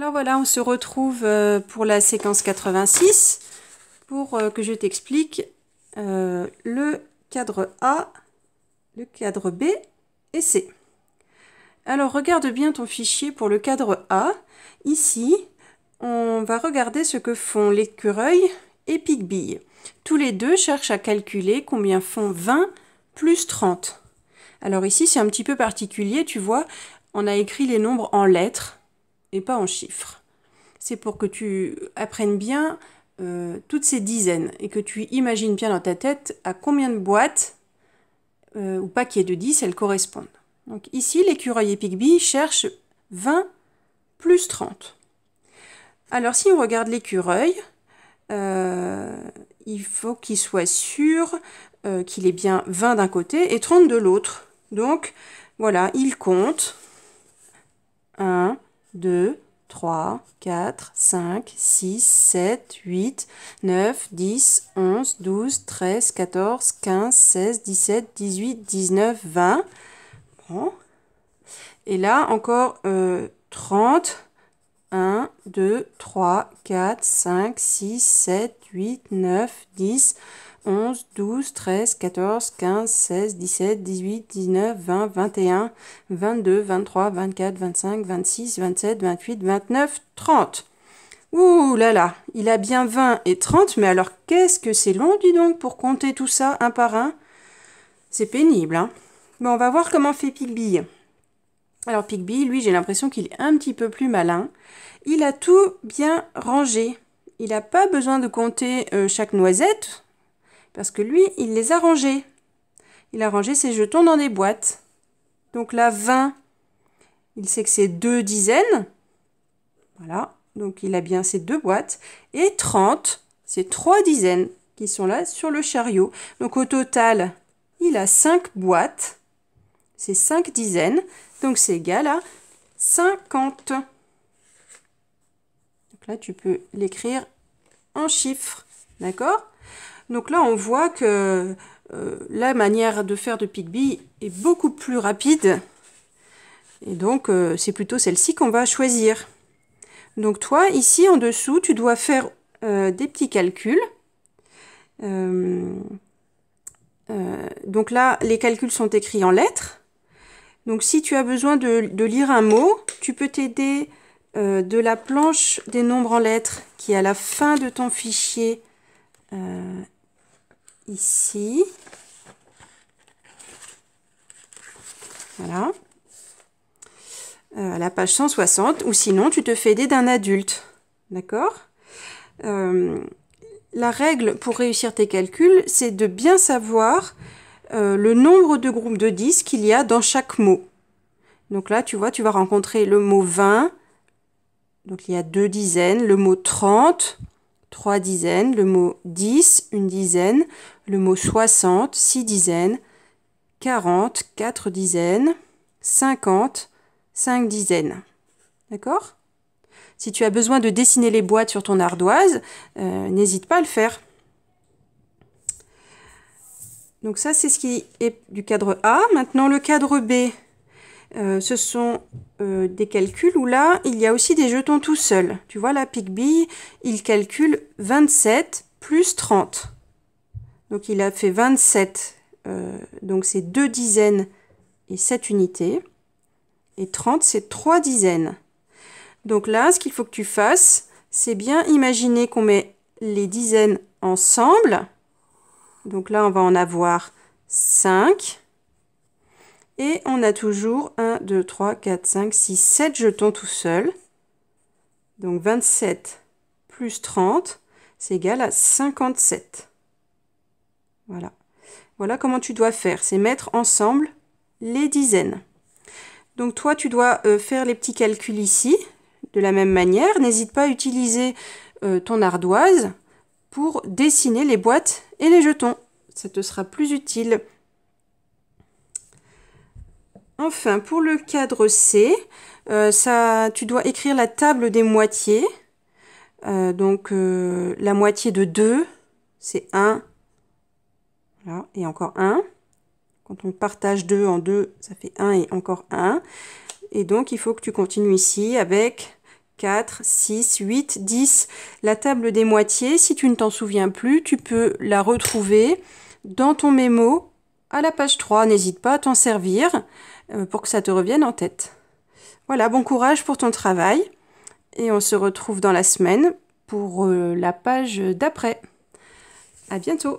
Alors voilà, on se retrouve pour la séquence 86 pour que je t'explique le cadre A, le cadre B et C. Alors regarde bien ton fichier pour le cadre A. Ici, on va regarder ce que font l'écureuil et Picbille. Tous les deux cherchent à calculer combien font 20 plus 30. Alors ici, c'est un petit peu particulier, tu vois, on a écrit les nombres en lettres et pas en chiffres. C'est pour que tu apprennes bien toutes ces dizaines et que tu imagines bien dans ta tête à combien de boîtes ou paquets de 10 elles correspondent. Donc ici, l'écureuil et Picbille cherchent 20 plus 30. Alors si on regarde l'écureuil, il faut qu'il soit sûr qu'il ait bien 20 d'un côté et 30 de l'autre. Donc voilà, il compte 1, 2, 3, 4, 5, 6, 7, 8, 9, 10, 11, 12, 13, 14, 15, 16, 17, 18, 19, 20. Bon. Et là, encore 30. 1, 2, 3, 4, 5, 6, 7, 8, 9, 10, 11, 12, 13, 14, 15, 16, 17, 18, 19, 20, 21, 22, 23, 24, 25, 26, 27, 28, 29, 30. Ouh là là, il a bien 20 et 30, mais alors qu'est-ce que c'est long, dis donc, pour compter tout ça un par un. C'est pénible, hein. Bon, on va voir comment fait Picbille. Alors Picbille, lui, j'ai l'impression qu'il est un petit peu plus malin. Il a tout bien rangé. Il n'a pas besoin de compter chaque noisette, parce que lui, il les a rangés. Il a rangé ses jetons dans des boîtes. Donc là, 20, il sait que c'est 2 dizaines. Voilà, donc il a bien ces 2 boîtes. Et 30, c'est 3 dizaines qui sont là sur le chariot. Donc au total, il a 5 boîtes. C'est 5 dizaines. Donc c'est égal à 50. Donc là, tu peux l'écrire en chiffres. D'accord? Donc là, on voit que la manière de faire de Picbille est beaucoup plus rapide. Et donc, c'est plutôt celle-ci qu'on va choisir. Donc toi, ici, en dessous, tu dois faire des petits calculs. Donc là, les calculs sont écrits en lettres. Donc si tu as besoin de lire un mot, tu peux t'aider de la planche des nombres en lettres qui est à la fin de ton fichier ici. Voilà. À la page 160, ou sinon tu te fais aider d'un adulte. D'accord? La règle pour réussir tes calculs, c'est de bien savoir le nombre de groupes de 10 qu'il y a dans chaque mot. Donc là, tu vois, tu vas rencontrer le mot 20, donc il y a 2 dizaines, le mot 30, 3 dizaines, le mot 10, une dizaine, le mot 60, 6 dizaines, 40, 4 dizaines, 50, 5 dizaines. D'accord? Si tu as besoin de dessiner les boîtes sur ton ardoise, n'hésite pas à le faire. Donc ça, c'est ce qui est du cadre A. Maintenant, le cadre B, ce sont des calculs où là, il y a aussi des jetons tout seuls. Tu vois, là, Picbille, il calcule 27 plus 30. Donc, il a fait 27. Donc, c'est 2 dizaines et 7 unités. Et 30, c'est 3 dizaines. Donc là, ce qu'il faut que tu fasses, c'est bien imaginer qu'on met les dizaines ensemble. Donc là, on va en avoir 5. Et on a toujours 1, 2, 3, 4, 5, 6, 7 jetons tout seuls. Donc 27 plus 30, c'est égal à 57. Voilà. Voilà comment tu dois faire. C'est mettre ensemble les dizaines. Donc toi, tu dois faire les petits calculs ici. De la même manière, n'hésite pas à utiliser ton ardoise pour dessiner les boîtes et les jetons. Ça te sera plus utile. Enfin, pour le cadre C, tu dois écrire la table des moitiés. Donc, la moitié de 2, c'est 1. Voilà, et encore 1. Quand on partage 2 en 2, ça fait 1 et encore 1. Et donc, il faut que tu continues ici avec 4, 6, 8, 10. La table des moitiés, si tu ne t'en souviens plus, tu peux la retrouver dans ton mémo à la page 3. N'hésite pas à t'en servir pour que ça te revienne en tête. Voilà, bon courage pour ton travail et on se retrouve dans la semaine pour la page d'après. À bientôt!